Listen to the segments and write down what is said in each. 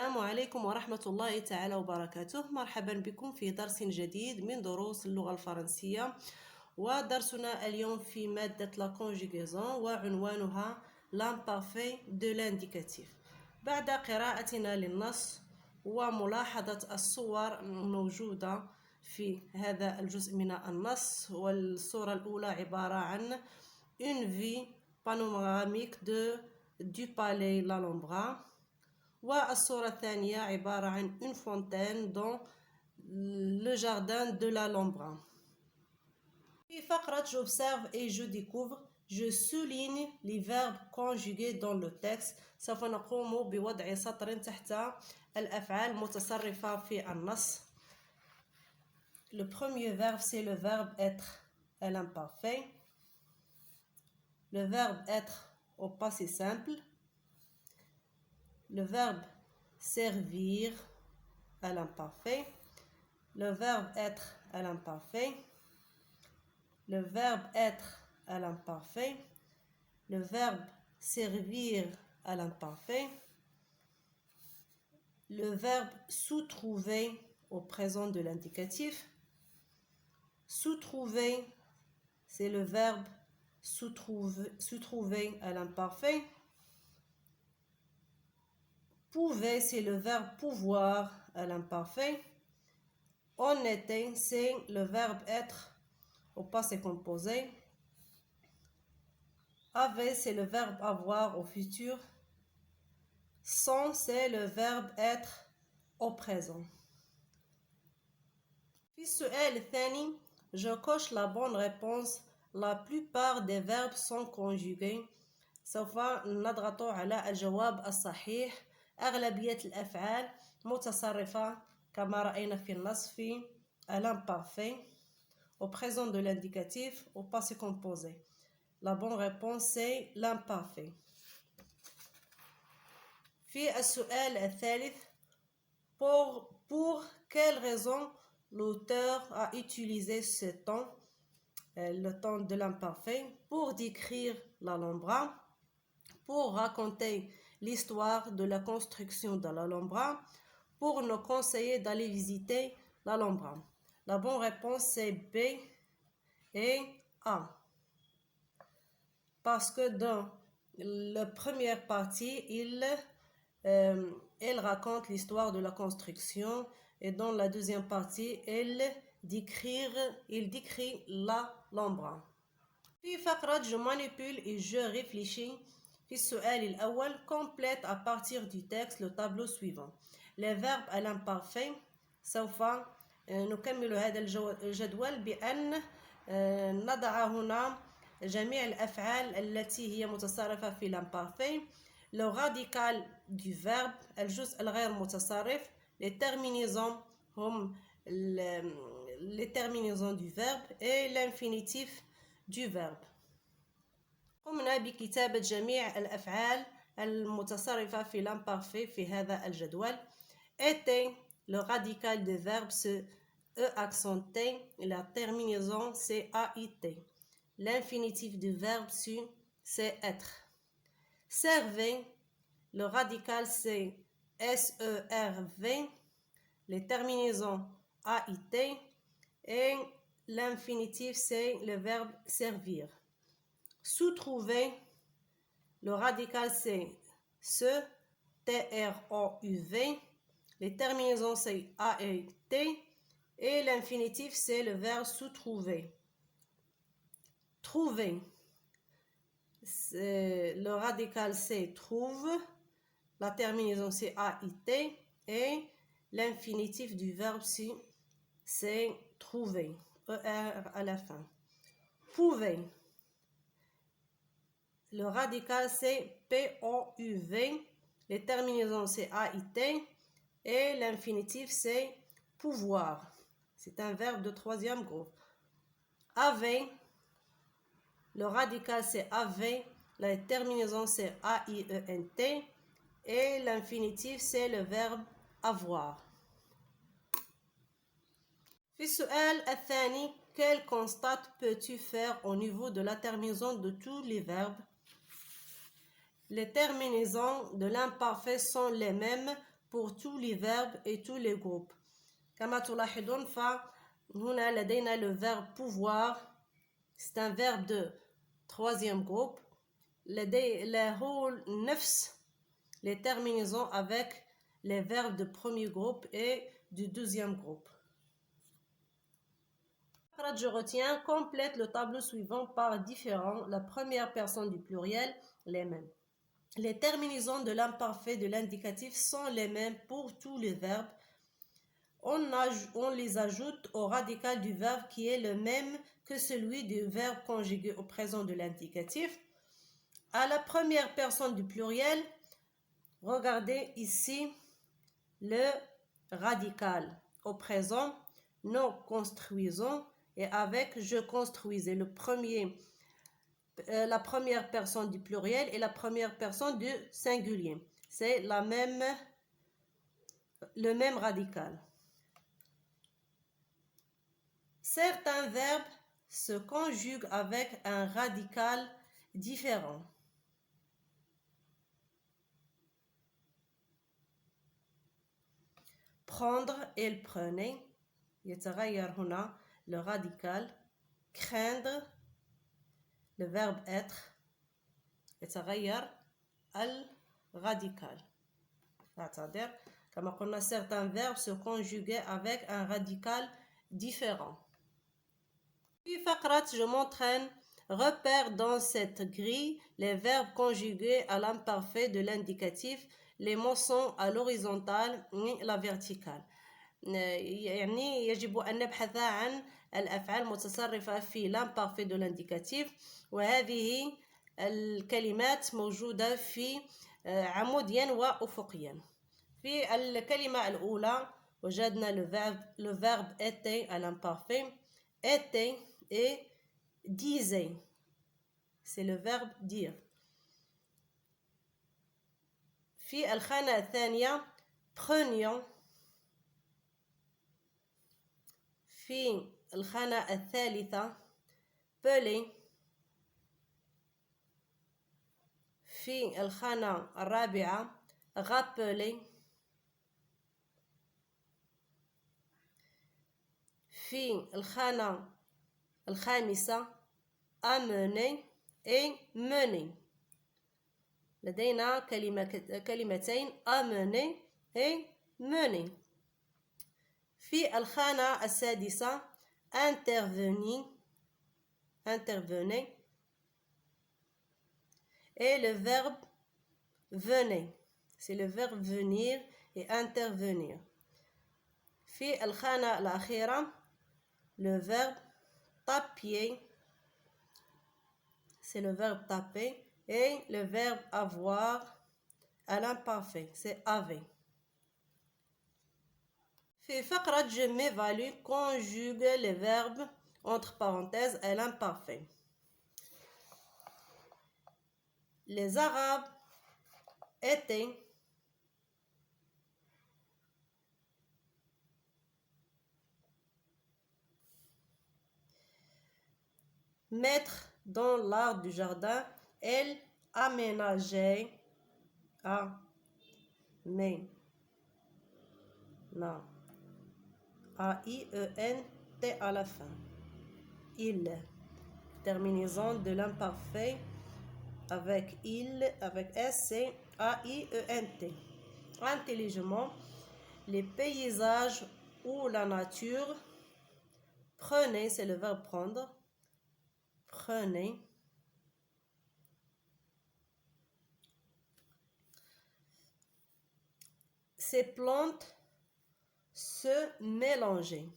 السلام عليكم ورحمة الله تعالى وبركاته. مرحبا بكم في درس جديد من دروس اللغة الفرنسية، ودرسنا اليوم في مادة لا conjugaison وعنوانها l'imparfait de l'indicatif. بعد قراءتنا للنص وملاحظة الصور الموجودة في هذا الجزء من النص، والصورة الأولى عبارة عن une vue panoramique du palais l'Alhambra، والصورة الثانية عبارة عن une fontaine dans le jardin de l'Alhambra. في فقرة j'observe et je découvre je souligne les verbes conjugués dans le texte. سوف نقوم بوضع سطر تحت الأفعال المتصرفة في النص. Le premier verbe c'est le verbe être à l'imparfait. Le verbe être au passé simple. Le verbe servir à l'imparfait. Le verbe être à l'imparfait. Le verbe être à l'imparfait. Le verbe servir à l'imparfait. Le verbe sous-trouver au présent de l'indicatif. Sous-trouver, c'est le verbe sous-trouver à l'imparfait. Pouvait, c'est le verbe pouvoir à l'imparfait. On était, c'est le verbe être au passé composé. Avait, c'est le verbe avoir au futur. Sont, c'est le verbe être au présent. في السؤال الثاني je coche la bonne réponse. La plupart des verbes sont conjugués. سوف نضغط على الجواب الصحيح. أغلبية الأفعال متصرفة كما رأينا في النص في l'imparfait, au présent de l'indicatif, au passé composé. La bonne réponse c'est l'imparfait. في السؤال الثالث pour quelle raison l'auteur a utilisé ce temps, le temps de l'imparfait, pour décrire l'Alhambra, pour raconter l'histoire de la construction de l'Alhambra, pour nous conseiller d'aller visiter l'Alhambra. La bonne réponse c'est B et A. Parce que dans la première partie, elle raconte l'histoire de la construction, et dans la deuxième partie, il décrit l'Alhambra. في فقرة je manipule et je réfléchis. في السؤال الأول complète à partir du texte le tableau suivant. Les verbes à l'imparfait. سوف نكمل هذا الجدول بأن نضع هنا جميع الأفعال التي هي متصرفة في l'imparfait. Le radical du verbe الجزء الغير متصرف. Les terminaisons هم les terminaisons du verbe et l'infinitif du verbe. قمنا بكتابة جميع الأفعال المتصرفة في l'imparfait في هذا الجدول. Était, le radical du verbe c'est E accenté, la terminaison c'est AIT. L'infinitif du verbe c'est être. Servait, le radical c'est SERV, les terminaisons AIT, et l'infinitif c'est le verbe servir. Sous-trouver, le radical c'est se, TROUV, les terminaisons c'est AET, et l'infinitif c'est le verbe sous-trouver. Trouver, le radical c'est trouve, la terminaison c'est AIT, et l'infinitif du verbe c'est trouver, ER à la fin. Pouvait, le radical c'est POUV, les terminaisons c'est AIT, et l'infinitif c'est pouvoir. C'est un verbe de troisième groupe. Avait, le radical c'est avait, la terminaison c'est AIENT, et l'infinitif c'est le verbe avoir. في السؤال الثاني quel constat peux-tu faire au niveau de la terminaison de tous les verbes? Les terminaisons de l'imparfait sont les mêmes pour tous les verbes et tous les groupes. كما تلاحظون فهنا لدينا le verbe pouvoir. C'est un verbe de troisième groupe. له نفس les terminaisons avec les verbes de premier groupe et du deuxième groupe. Je retiens, complète le tableau suivant par différents. La première personne du pluriel, les mêmes. Les terminaisons de l'imparfait de l'indicatif sont les mêmes pour tous les verbes. On les ajoute au radical du verbe qui est le même que celui du verbe conjugué au présent de l'indicatif. À la première personne du pluriel, regardez ici le radical. Au présent, nous construisons et avec je construisais. La première personne du pluriel et la première personne du singulier. C'est le même radical. Certains verbes se conjuguent avec un radical différent. Prendre, il prenait. يتغير هنا le radical. Craindre, le verbe être. يتغير الراديكال. C'est-à-dire, comme on a certains verbes se conjuguer avec un radical différent. Puis je m'entraîne. Repère dans cette grille les verbes conjugués à l'imparfait de l'indicatif. Les mots sont à l'horizontale et la verticale. يعني يجب أن نبحث عن الأفعال المتصرفة في l'imparfait de l'indicatif وهذه الكلمات موجودة في عموديا وأفقيا. في الكلمة الأولى وجدنا le verbe était à l'imparfait. Était et disait. C'est le verbe dire. في الخانة الثانية prenions. في الخانة الثالثة pelé. في الخانة الرابعة rappeler. في الخانة الخامسة amener et mener. لدينا كلمتين amener et mener. في الخانة السادسة intervenir et le verbe venez. C'est le verbe venir et intervenir. في الخانة الأخيرة le verbe taper. C'est le verbe taper et le verbe avoir à l'imparfait. C'est avait. في فقرة je m'évalue conjugue les verbes entre parenthèses à l'imparfait. Les Arabes étaient maîtres dans l'art du jardin. Elle aménageait A-I-E-N-T à la fin. Il. Terminaison de l'imparfait avec il, avec S, c'est A-I-E-N-T. Intelligemment, les paysages ou la nature. Prenez, c'est le verbe prendre. Prenez. Ces plantes se mélanger.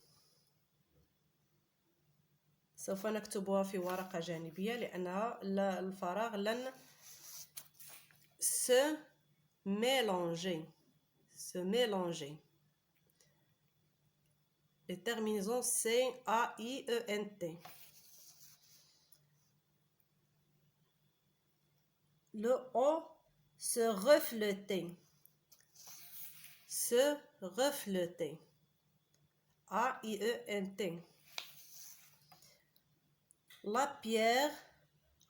سوف نكتبها في ورقة جانبية لأنها الفراغ لن se mélanger. Se mélanger. Les terminaisons c'est A-I-E-N-T. Le O se refléter. Se refléter. A-I-E-N-T. La pierre,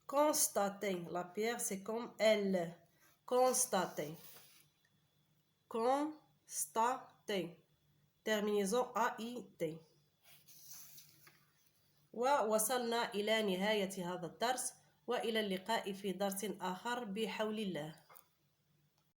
constater. La pierre, c'est comme elle. Constater. Constater. sta-t. terminaison AIT. ووصلنا إلى نهاية هذا الدرس، وإلى اللقاء في درس آخر بحول الله.